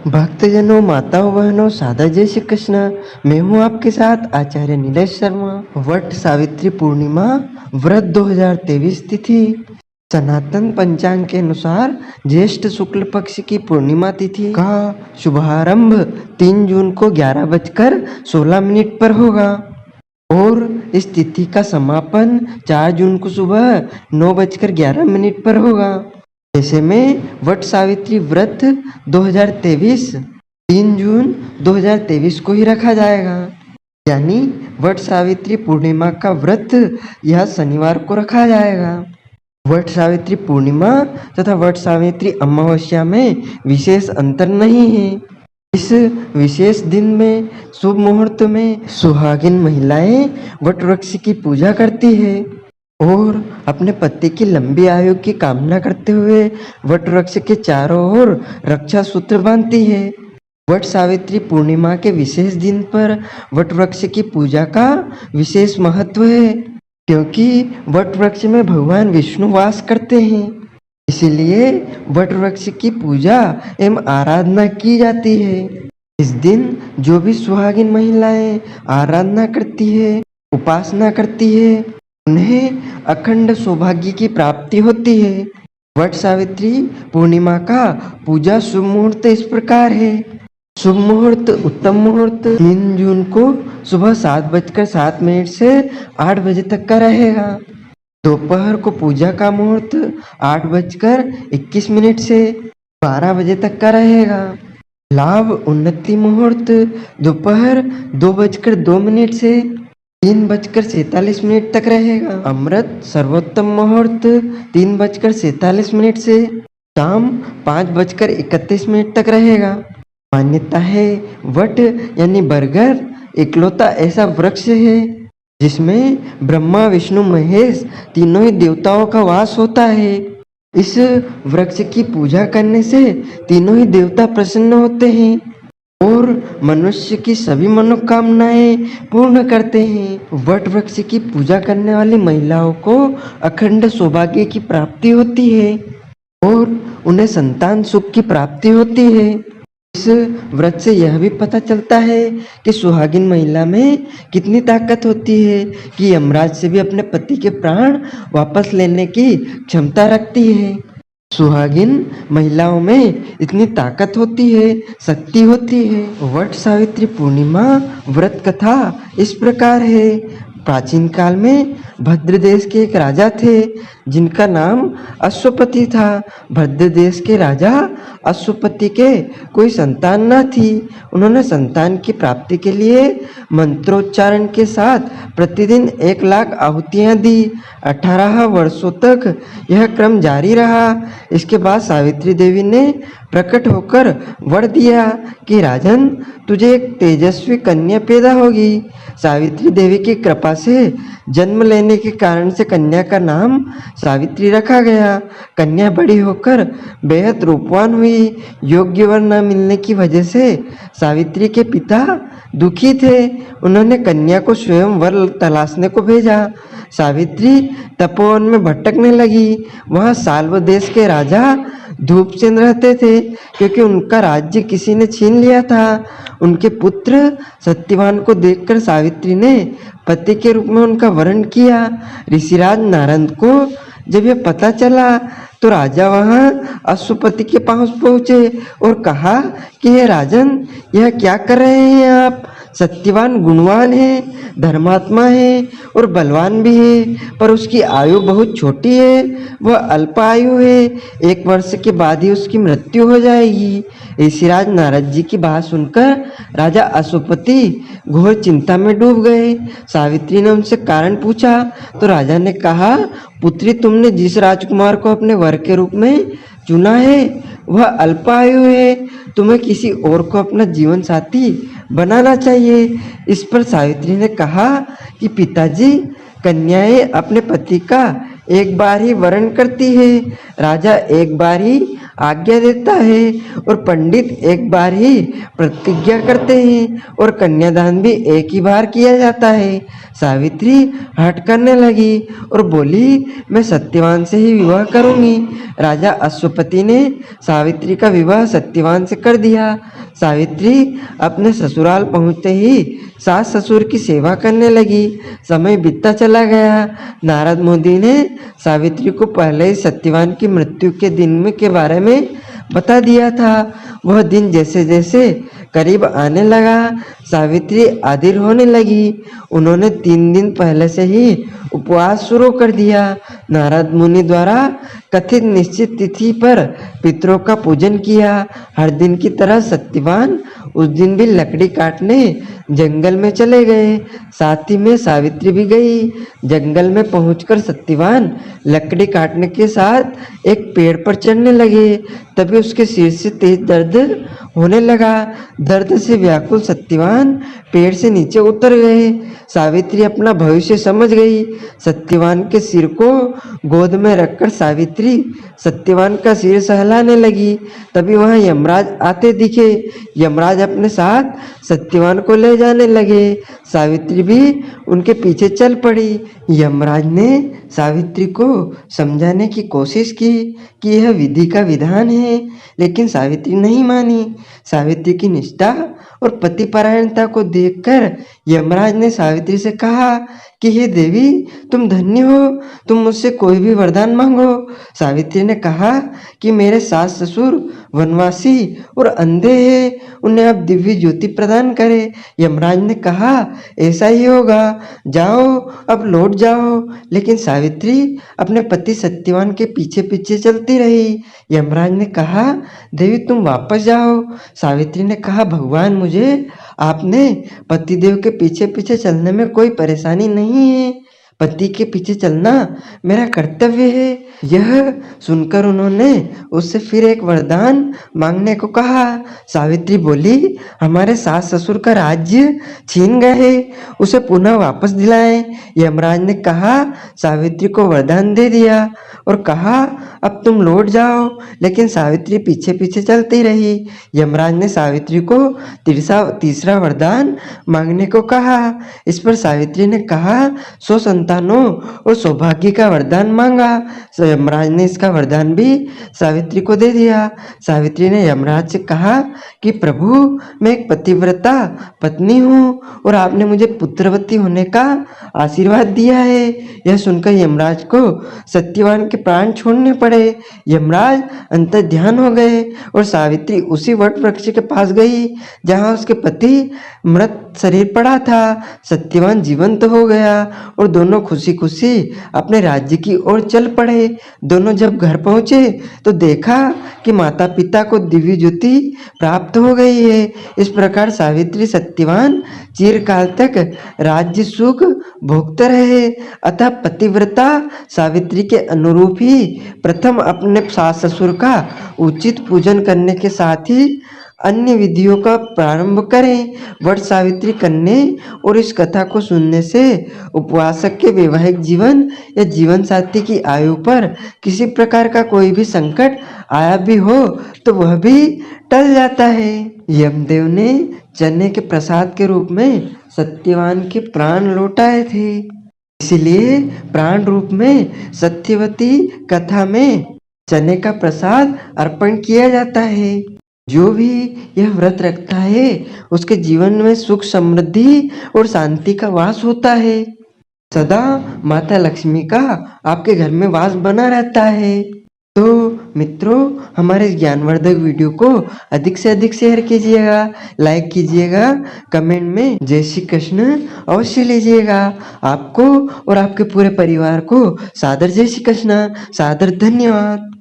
भक्तजनों, माताओं, बहनों, सादर जय श्री कृष्ण। मैं हूँ आपके साथ आचार्य नीलेश शर्मा। वट सावित्री पूर्णिमा व्रत 2023 तिथि सनातन पंचांग के अनुसार ज्येष्ठ शुक्ल पक्ष की पूर्णिमा तिथि का शुभारंभ 3 जून को 11:16 पर होगा और इस तिथि का समापन 4 जून को सुबह 9:11 पर होगा। ऐसे में वट सावित्री व्रत 2023 3 जून 2023 को ही रखा जाएगा, यानी वट सावित्री पूर्णिमा का व्रत यह शनिवार को रखा जाएगा। वट सावित्री पूर्णिमा तथा वट सावित्री अमावस्या में विशेष अंतर नहीं है। इस विशेष दिन में शुभ मुहूर्त में सुहागिन महिलाएं वट वृक्ष की पूजा करती है और अपने पति की लंबी आयु की कामना करते हुए वट वृक्ष के चारों ओर रक्षा सूत्र बांधती है। वट सावित्री पूर्णिमा के विशेष दिन पर वट वृक्ष की पूजा का विशेष महत्व है, क्योंकि वट वृक्ष में भगवान विष्णु वास करते हैं। इसीलिए वट वृक्ष की पूजा एवं आराधना की जाती है। इस दिन जो भी सुहागिन महिलाएं आराधना करती है, उपासना करती है, उन्हें अखंड सौभाग्य की प्राप्ति होती है। वट सावित्री पूर्णिमा का पूजा शुभ मुहूर्त इस प्रकार है। शुभ मुहूर्त उत्तम मुहूर्त 3 जून को सुबह 7:07 से 8 बजे तक का रहेगा। दोपहर को पूजा का मुहूर्त 8:21 से 12 बजे तक का रहेगा। लाभ उन्नति मुहूर्त दोपहर 2:02 से 3:47 तक रहेगा। अमृत सर्वोत्तम मुहूर्त 3:47 से शाम 5:31 तक रहेगा। मान्यता है वट यानी बरगद इकलौता ऐसा वृक्ष है जिसमें ब्रह्मा विष्णु महेश तीनों ही देवताओं का वास होता है। इस वृक्ष की पूजा करने से तीनों ही देवता प्रसन्न होते हैं और मनुष्य की सभी मनोकामनाएं पूर्ण करते हैं। वट वृक्ष की पूजा करने वाली महिलाओं को अखंड सौभाग्य की प्राप्ति होती है और उन्हें संतान सुख की प्राप्ति होती है। इस व्रत से यह भी पता चलता है कि सुहागिन महिला में कितनी ताकत होती है कि यमराज से भी अपने पति के प्राण वापस लेने की क्षमता रखती है। सुहागिन महिलाओं में इतनी ताकत होती है, शक्ति होती है। वट सावित्री पूर्णिमा व्रत कथा इस प्रकार है। प्राचीन काल में भद्र देश के एक राजा थे जिनका नाम अश्वपति था। भद्र देश के राजा अश्वपति के कोई संतान न थी। उन्होंने संतान की प्राप्ति के लिए मंत्रोच्चारण के साथ प्रतिदिन 1,00,000 आहुतियाँ दी। 18 वर्षों तक यह क्रम जारी रहा। इसके बाद सावित्री देवी ने प्रकट होकर वर दिया कि राजन, तुझे एक तेजस्वी कन्या पैदा होगी। सावित्री देवी की कृपा से जन्म लेने के कारण से कन्या का नाम सावित्री रखा गया। कन्या बड़ी होकर बेहद रूपवान हुई। योग्य वर न मिलने की वजह से सावित्री के पिता दुखी थे। उन्होंने कन्या को स्वयं वर तलाशने को भेजा। सावित्री तपोवन में भटकने लगी। वहाँ साल्व देश के राजा धूपसेन रहते थे, क्योंकि उनका राज्य किसी ने छीन लिया था। उनके पुत्र सत्यवान को देखकर सावित्री ने पति के रूप में उनका वरण किया। ऋषिराज नारद को जब यह पता चला तो राजा वहाँ अश्वपति के पास पहुँचे और कहा कि हे राजन, यह क्या कर रहे हैं आप? सत्यवान गुणवान है, धर्मात्मा है और बलवान भी है, पर उसकी आयु बहुत छोटी है। वह अल्प आयु है। 1 वर्ष के बाद ही उसकी मृत्यु हो जाएगी। ऋषिराज नारद जी की बात सुनकर राजा अश्वपति घोर चिंता में डूब गए। सावित्री ने उनसे कारण पूछा तो राजा ने कहा, पुत्री, तुमने जिस राजकुमार को अपने वर के रूप में चुना है वह अल्पायु है। तुम्हें किसी और को अपना जीवन साथी बनाना चाहिए। इस पर सावित्री ने कहा कि पिताजी, कन्याएं अपने पति का एक बार ही वरण करती है। राजा एक बार ही आज्ञा देता है और पंडित एक बार ही प्रतिज्ञा करते हैं और कन्यादान भी एक ही बार किया जाता है। सावित्री हट करने लगी और बोली, मैं सत्यवान से ही विवाह करूंगी। राजा अश्वपति ने सावित्री का विवाह सत्यवान से कर दिया। सावित्री अपने ससुराल पहुंचते ही सास ससुर की सेवा करने लगी। समय बीतता चला गया। नारद मुनि ने सावित्री को पहले ही सत्यवान की मृत्यु के दिन में के बारे में बता दिया था। वह दिन जैसे जैसे करीब आने लगा, सावित्री अधीर होने लगी। उन्होंने 3 दिन पहले से ही उपवास शुरू कर दिया। नारद मुनि द्वारा कथित निश्चित तिथि पर पितरों का पूजन किया। हर दिन की तरह सत्यवान उस दिन भी लकड़ी काटने जंगल में चले गए। साथ ही में सावित्री भी गई। जंगल में पहुंचकर सत्यवान लकड़ी काटने के साथ एक पेड़ पर चढ़ने लगे। तभी उसके सिर से तेज दर्द होने लगा। दर्द से व्याकुल सत्यवान पेड़ से नीचे उतर गए। सावित्री अपना भविष्य समझ गई। सत्यवान के सिर को गोद में रखकर सावित्री सत्यवान का सिर सहलाने लगी। तभी वहां यमराज आते दिखे। यमराज अपने साथ सत्यवान को ले जाने लगे। सावित्री भी उनके पीछे चल पड़ी। यमराज ने सावित्री को समझाने की कोशिश की कि यह विधि का विधान है, लेकिन सावित्री नहीं मानी। सावित्री की निष्ठा और पतिपरायणता को देखकर यमराज ने सावित्री से कहा कि हे देवी, तुम धन्य हो, तुम मुझसे कोई भी वरदान मांगो। सावित्री ने कहा कि मेरे सास ससुर वनवासी और अंधे हैं, उन्हें आप दिव्य ज्योति प्रदान करें। यमराज ने कहा, ऐसा ही होगा, जाओ अब लौट जाओ। लेकिन सावित्री अपने पति सत्यवान के पीछे पीछे चलती रही। यमराज ने कहा, देवी तुम वापस जाओ। सावित्री ने कहा, भगवान मुझे आपने पतिदेव के पीछे पीछे चलने में कोई परेशानी नहीं है, पति के पीछे चलना मेरा कर्तव्य है। यह सुनकर उन्होंने उससे फिर एक वरदान मांगने को कहा। सावित्री बोली, हमारे सास ससुर का राज्य छीन गए, उसे पुनः वापस दिलाएं। यमराज ने कहा, सावित्री को वरदान दे दिया और कहा, अब तुम लौट जाओ। लेकिन सावित्री पीछे पीछे चलती रही। यमराज ने सावित्री को तीसरा वरदान मांगने को कहा। इस पर सावित्री ने कहा, 100 संतानों और सौभाग्य का वरदान मांगा। यमराज ने इसका वरदान भी सावित्री को दे दिया। सावित्री ने यमराज से कहा कि प्रभु, मैं एक पतिव्रता पत्नी हूँ और आपने मुझे पुत्रवती होने का आशीर्वाद दिया है। यह सुनकर यमराज को सत्यवान के प्राण छोड़ने पड़े। यमराज अंतर्ध्यान हो गए और सावित्री उसी वट वृक्ष के पास गई जहाँ उसके पति मृत शरीर पड़ा था। सत्यवान जीवंत हो गया और दोनों खुशी खुशी अपने राज्य की ओर चल पड़े। दोनों जब घर पहुंचे तो देखा कि माता पिता को दिव्य ज्योति प्राप्त हो गई है। इस प्रकार सावित्री सत्यवान चिरकाल तक राज्य सुख भोगते रहे। अतः पतिव्रता सावित्री के अनुरूप ही प्रथम अपने सास ससुर का उचित पूजन करने के साथ ही अन्य विधियों का प्रारंभ करें। वट सावित्री करने और इस कथा को सुनने से उपवासक के वैवाहिक जीवन या जीवन साथी की आयु पर किसी प्रकार का कोई भी संकट आया भी हो तो वह भी टल जाता है। यमदेव ने चने के प्रसाद के रूप में सत्यवान के प्राण लौटाए थे, इसलिए प्राण रूप में सत्यवती कथा में चने का प्रसाद अर्पण किया जाता है। जो भी यह व्रत रखता है उसके जीवन में सुख समृद्धि और शांति का वास होता है। सदा माता लक्ष्मी का आपके घर में वास बना रहता है। तो मित्रों, हमारे ज्ञानवर्धक वीडियो को अधिक से अधिक शेयर कीजिएगा, लाइक कीजिएगा, कमेंट में जय श्री कृष्ण अवश्य लीजिएगा। आपको और आपके पूरे परिवार को सादर जय श्री कृष्ण, सादर धन्यवाद।